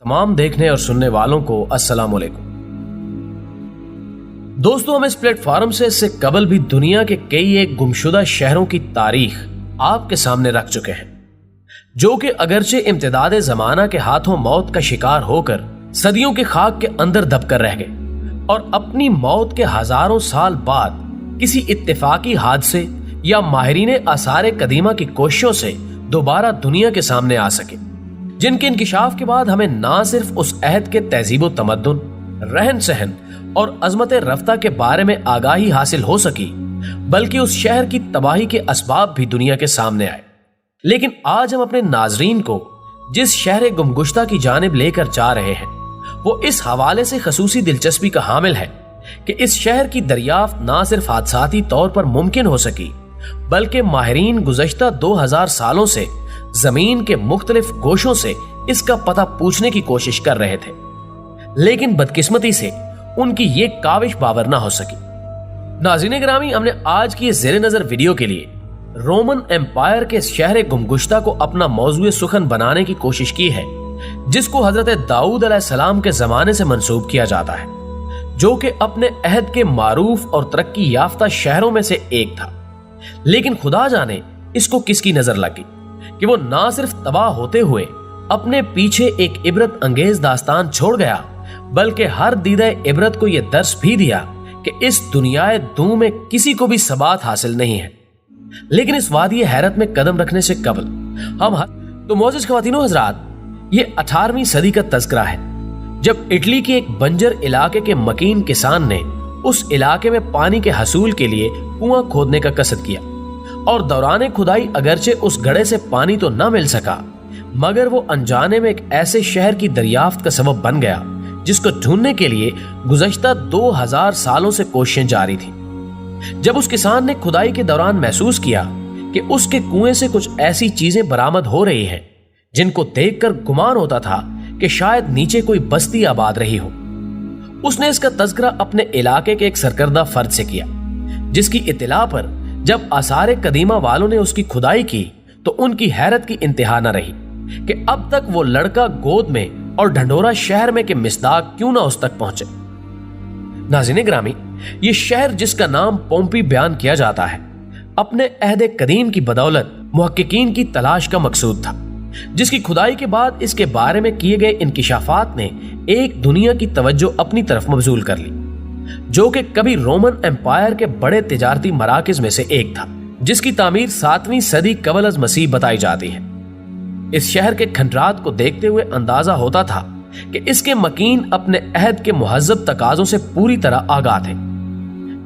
तमाम देखने और सुनने वालों को अस्सलाम वालेकुम। दोस्तों, हम इस प्लेटफॉर्म से इससे कबल भी दुनिया के कई एक गुमशुदा शहरों की तारीख आपके सामने रख चुके हैं, जो कि अगरचे इम्तिदाद जमाना के हाथों मौत का शिकार होकर सदियों के खाक के अंदर दबकर रह गए और अपनी मौत के हजारों साल बाद किसी इत्तेफाकी हादसे या माहिरीन आसार कदीमा की कोशिशों से दोबारा दुनिया के सामने आ सके, जिनके इंकिशाफ के बाद हमें ना सिर्फ उस अहद के तहजीब व तमद्दुन, रहन सहन और अजमत रफ्ता के बारे में आगाही हासिल हो सकी, बल्कि उस शहर की तबाही के असबाब भी दुनिया के सामने आए। लेकिन आज हम अपने नाजरीन को जिस शहर गुमगुश्ता की जानिब लेकर जा रहे हैं, वो इस हवाले से खसूसी दिलचस्पी का हामिल है कि इस शहर की दरियाफ्त ना सिर्फ हादसाती तौर पर मुमकिन हो सकी, बल्कि माहिरीन गुज़श्ता 2000 सालों से जमीन के मुख्तलिफ गोशों से इसका पता पूछने की कोशिश कर रहे थे, लेकिन बदकिस्मती से उनकी ये काविश बावर ना हो सकी। नाज़रीन गिरामी, हमने आज की ज़ेरे नजर वीडियो के लिए रोमन एम्पायर के शहर गुमगुश्ता को अपना मौजूए सुखन बनाने की कोशिश की है, जिसको हजरत दाऊद अलैहिस्सलाम के जमाने से मंसूब किया जाता है, जो कि अपने अहद के मारूफ और तरक्की याफ्ता शहरों में से एक था। लेकिन खुदा जाने इसको किसकी नजर लगी कि वो ना सिर्फ तबाह होते हुए अपने पीछे एक इबरत अंगेज दास्तान छोड़ गया, बल्कि हर दीदा इबरत को यह दर्स भी दिया कि इस दुनियाए दू में किसी को भी सबात हासिल नहीं है। लेकिन इस वादी हैरत में कदम रखने से कबल तो मोअज़्ज़िज़ ख़वातीनो हज़रात, ये 18वीं सदी का तज़किरा है, जब इटली के एक बंजर इलाके के मकीन किसान ने उस इलाके में पानी के हसूल के लिए कुआं खोदने का कसद किया और दौरान खुदाई अगरचे उस गड्ढे से पानी तो न मिल सका, मगर वो अनजाने में एक ऐसे शहर की दरियाफ्त का सबब बन गया जिसको ढूंढने के लिए गुज़श्ता 2000 सालों से कोशिशें जारी थी। जब उस किसान ने खुदाई के दौरान महसूस किया कि उसके कुएं से कुछ ऐसी चीजें बरामद हो रही हैं जिनको देखकर गुमान होता था कि शायद नीचे कोई बस्ती आबाद रही हो, उसने इसका तज़किरा अपने इलाके के एक सरकर्दा फर्द से किया, जिसकी इत्तला पर जब आसार कदीमा वालों ने उसकी खुदाई की तो उनकी हैरत की इंतहा न रही कि अब तक वो लड़का गोद में और ढंढोरा शहर में के मिस्दाक क्यों ना उस तक पहुंचे। नाज़रीन ग्रामी, ये शहर जिसका नाम पोम्पी बयान किया जाता है, अपने अहद कदीम की बदौलत मुहक्किकीन की तलाश का मकसूद था, जिसकी खुदाई के बाद इसके बारे में किए गए इंकिशाफात ने एक दुनिया की तवज्जो अपनी तरफ मबजूल कर ली, जो कि कभी रोमन एम्पायर के बड़े तिजारती मराकिज में से एक था, जिसकी तामीर 7वीं सदी कबल अज मसीह बताई जाती है। इस शहर के खंडरात को देखते हुए अंदाजा होता था कि इसके मकीन अपने अहद के मुहज्जब तकाजों से पूरी तरह आगाह थे।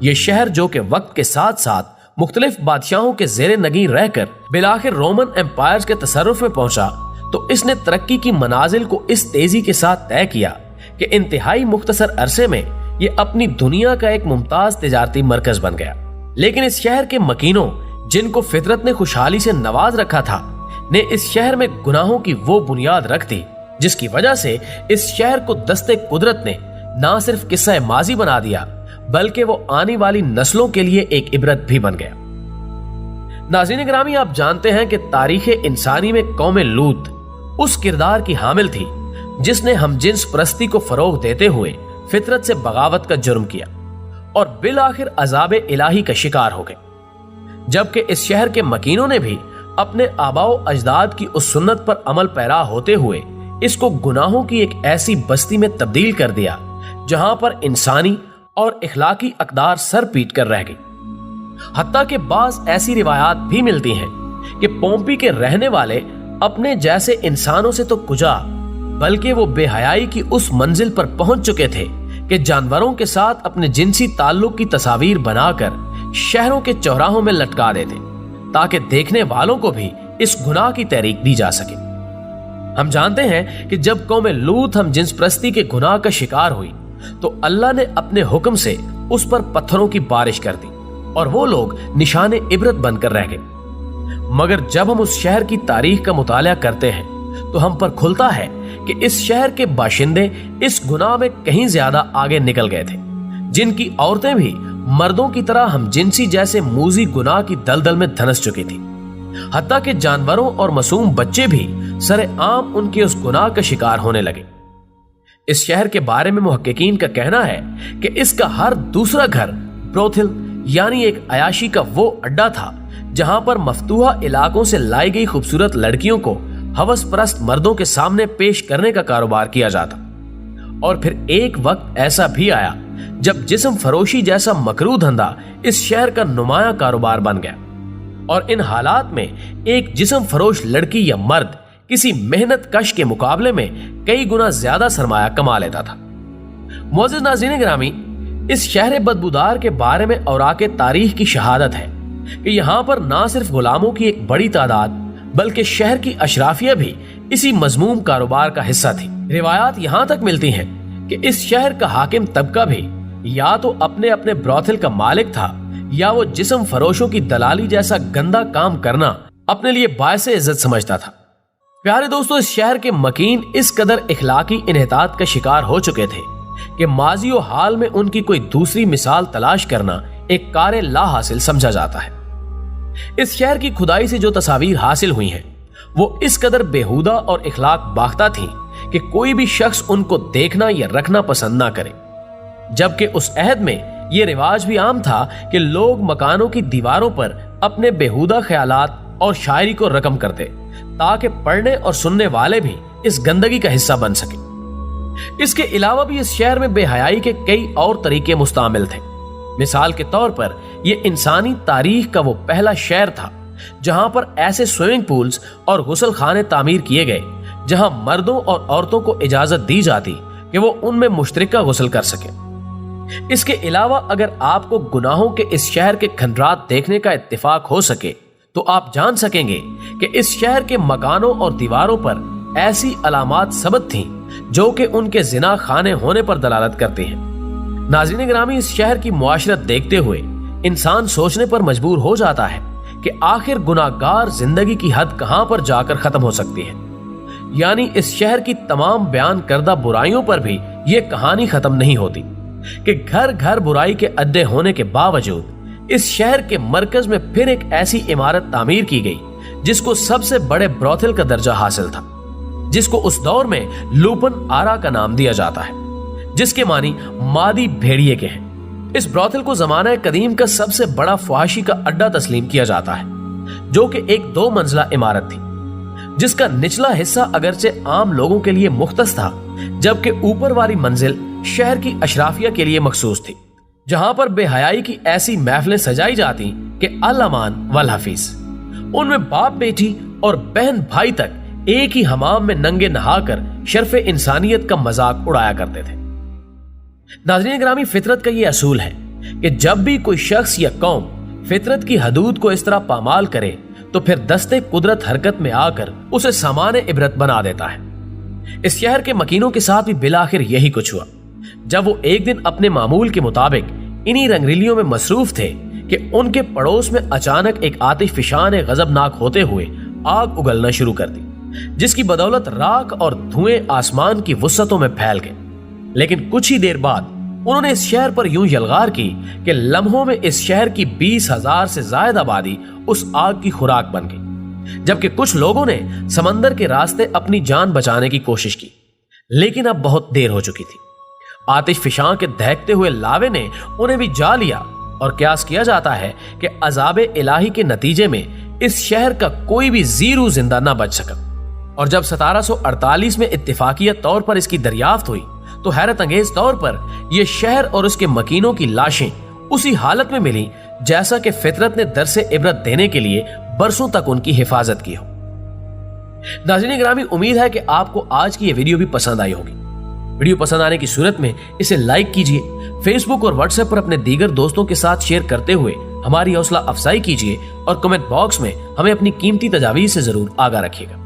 ये शहर, जो कि वक्त के साथ साथ मुख्तलिफ बादशाहों के जेरे नगीं रहकर बिलाखिर रोमन एम्पायर के तसर्रुफ में पहुंचा, तो इसने तरक्की की मनाजिल को इस तेजी के साथ तय किया कि इंतहाई मुख्तसर अरसे में ये अपनी दुनिया का एक मुमताज तिजारती मरकज बन गया। लेकिन इस शहर के मकीनों, जिनको फितरत ने खुशहाली से नवाज रखा था, ने इस शहर में गुनाहों की वो बुनियाद रख दी जिसकी वजह से इस शहर को दस्ते कुदरत ने ना सिर्फ किस्सा माजी बना दिया, बल्कि वो आने वाली नस्लों के लिए एक इबरत भी बन गया। नाज़रीन गिरामी, आप जानते हैं कि तारीख इंसानी में कौम लूत उस किरदार की हामिल थी जिसने हमजिन्स परस्ती को फरोग देते हुए फितरत से बगावत का जुर्म किया और बिलाखिर अजाब इलाही का शिकार हो गए, जबकि इस शहर के मकीनों ने भी अपने आबाओ अजदाद की उस सुन्नत पर अमल पैरा होते हुए इसको गुनाहों की एक ऐसी बस्ती में तब्दील कर दिया जहां पर इंसानी और इखलाकी अकदार सर पीट कर रह गई। हत्ता के बाज़ ऐसी रिवायात भी मिलती हैं कि पोम्पी के रहने वाले अपने जैसे इंसानों से तो कुजा, बल्कि वो बेहयाई की उस मंजिल पर पहुंच चुके थे कि जानवरों के साथ अपने जिनसी ताल्लुक की तस्वीर बनाकर शहरों के चौराहों में लटका देते, ताकि देखने वालों को भी इस गुनाह की तहरीक दी जा सके। हम जानते हैं कि जब कौम लूत हम जिन्स परस्ती के गुनाह का शिकार हुई, तो अल्लाह ने अपने हुक्म से उस पर पत्थरों की बारिश कर दी और वो लोग निशाने इबरत बनकर रह गए। मगर जब हम उस शहर की तारीख का मुताला करते हैं, तो हम पर खुलता है कि इस शहर के बाशिंदे इस गुनाह में कहीं ज्यादा आगे निकल गए थे, जिनकी औरतें भी मर्दों की तरह हम जिनसी जैसे मूजी गुनाह की दलदल में धंस चुकी थी। हत्ता कि जानवरों और मासूम बच्चे भी सरे आम उनके उस गुनाह का शिकार होने लगे, इस शहर के बारे में मुहक्किकीन का कहना है कि इसका हर दूसरा घर ब्रोथिल यानी एक अयाशी का वो अड्डा था जहां पर मफ्तूहा इलाकों से लाई गई खूबसूरत लड़कियों को हवस परस्त मर्दों के सामने पेश करने का कारोबार किया जाता। और फिर एक वक्त ऐसा भी आया जब जिस्म फरोशी जैसा मकरू धंधा इस शहर का नुमाया कारोबार बन गया, और इन हालात में एक जिस्म फरोश लड़की या मर्द किसी मेहनत कश के मुकाबले में कई गुना ज्यादा सरमाया कमा लेता था। मोअज़्ज़िज़ नाज़रीन गिरामी, इस शहर बदबूदार के बारे में औराके तारीख की शहादत है कि यहाँ पर ना सिर्फ गुलामों की एक बड़ी तादाद बल्कि शहर की अशराफिया भी इसी मजमूम कारोबार का हिस्सा थी। रिवायात यहाँ तक मिलती हैं कि इस शहर का हाकिम तबका भी या तो अपने अपने ब्रोथिल का मालिक था या वो जिस्म फरोशों की दलाली जैसा गंदा काम करना अपने लिए बायस इज्जत समझता था। प्यारे दोस्तों, इस शहर के मकीन इस कदर इखलाकी इन्हितात का शिकार हो चुके थे कि माजी और हाल में उनकी कोई दूसरी मिसाल तलाश करना एक कारे ला हासिल समझा जाता है। इस शहर की खुदाई से जो तस्वीर हासिल हुई हैं, वो इस कदर बेहुदा और इखलाक बाख्ता थी कि कोई भी शख्स उनको देखना या रखना पसंद ना करे। जबकि उस अहद में ये रिवाज भी आम था कि लोग मकानों की दीवारों पर अपने बेहुदा ख्यालात और शायरी को रकम करते ताकि पढ़ने और सुनने वाले भी इस गंदगी का हिस्सा बन सके। इसके अलावा भी इस शहर में बेहयाई के कई और तरीके मुस्तामिल थे। मिसाल के तौर पर यह इंसानी तारीख का वो पहला शहर था जहां पर ऐसे स्विमिंग पूल्स और गुसल खाने तामीर किए गए जहां मर्दों और औरतों को इजाजत दी जाती कि वो उनमें मुश्तरका गुसल कर सके। इसके अलावा अगर आपको गुनाहों के इस शहर के खंडरात देखने का इत्तेफाक हो सके तो आप जान सकेंगे कि इस शहर के मकानों और दीवारों पर ऐसी अलामात सबत थीं जो कि उनके जिना खाने होने पर दलालत करती हैं। नाज़रीन गिरामी, इस शहर की मुआशरत देखते हुए इंसान सोचने पर मजबूर हो जाता है कि आखिर गुनाहगार जिंदगी की हद कहां पर जाकर खत्म हो सकती है। यानी इस शहर की तमाम बयान करदा बुराइयों पर भी यह कहानी खत्म नहीं होती कि घर घर बुराई के अड्डे होने के बावजूद इस शहर के मरकज में फिर एक ऐसी इमारत तामीर की गई जिसको सबसे बड़े ब्रोथिल का दर्जा हासिल था, जिसको उस दौर में लूपन आरा का नाम दिया जाता है, जिसके मानी मादी भेड़िए के हैं। इस ब्रोथिल को जमाना कदीम का सबसे बड़ा फहाशी का अड्डा तस्लीम किया जाता है, जो कि एक 2 मंजिला इमारत थी जिसका निचला हिस्सा अगरचे आम लोगों के लिए मुख्तस था, जबकि ऊपर वाली मंजिल शहर की अशराफिया के लिए मखसूस थी, जहां पर बेहयाई की ऐसी महफिलें सजाई जाती कि अल अमान वल हफीज। उनमें बाप बेटी और बहन भाई तक एक ही हमाम में नंगे नहाकर शर्फ इंसानियत का मजाक उड़ाया करते थे। नाज़रीन गिरामी, फितरत का ये असूल है कि जब भी कोई शख्स या कौम फितरत की हदूद को इस तरह पामाल करे तो फिर दस्ते कुदरत हरकत में आकर उसे सामान्य इबरत बना देता है। इस शहर के मकीनों के साथ भी बिलाखिर यही कुछ हुआ जब वो एक दिन अपने मामूल के मुताबिक इन्हीं रंगरीलियों में मसरूफ थे कि उनके पड़ोस में अचानक एक आतिशफिशान गजबनाक होते हुए आग उगलना शुरू कर दी, जिसकी बदौलत राख और धुएं आसमान की वुसअतों में फैल गए। लेकिन कुछ ही देर बाद उन्होंने इस शहर पर यूं यलगार की कि लम्हों में इस शहर की 20,000 से ज्यादा आबादी उस आग की खुराक बन गई, जबकि कुछ लोगों ने समंदर के रास्ते अपनी जान बचाने की कोशिश की, लेकिन अब बहुत देर हो चुकी थी। आतिशफिशां के दहकते हुए लावे ने उन्हें भी जा लिया और क्यास किया जाता है कि अजाब इलाही के नतीजे में इस शहर का कोई भी जीरू जिंदा न बच सका। और जब 1748 में इत्तिफाकियत तौर पर इसकी दरियाफ्त हुई तो हैरत अंगेज तौर पर यह शहर और उसके मकीनों की लाशें उसी हालत में मिली जैसा कि फितरत ने दरसे इबरत देने के लिए बरसों तक उनकी हिफाजत की हो। नाज़रीन गिरामी, उम्मीद है कि आपको आज की यह वीडियो भी पसंद आई होगी। वीडियो पसंद आने की सूरत में इसे लाइक कीजिए, फेसबुक और व्हाट्सएप पर अपने दीगर दोस्तों के साथ शेयर करते हुए हमारी हौसला अफजाई कीजिए और कमेंट बॉक्स में हमें अपनी कीमती तजावीज़ से जरूर आगाह रखिएगा।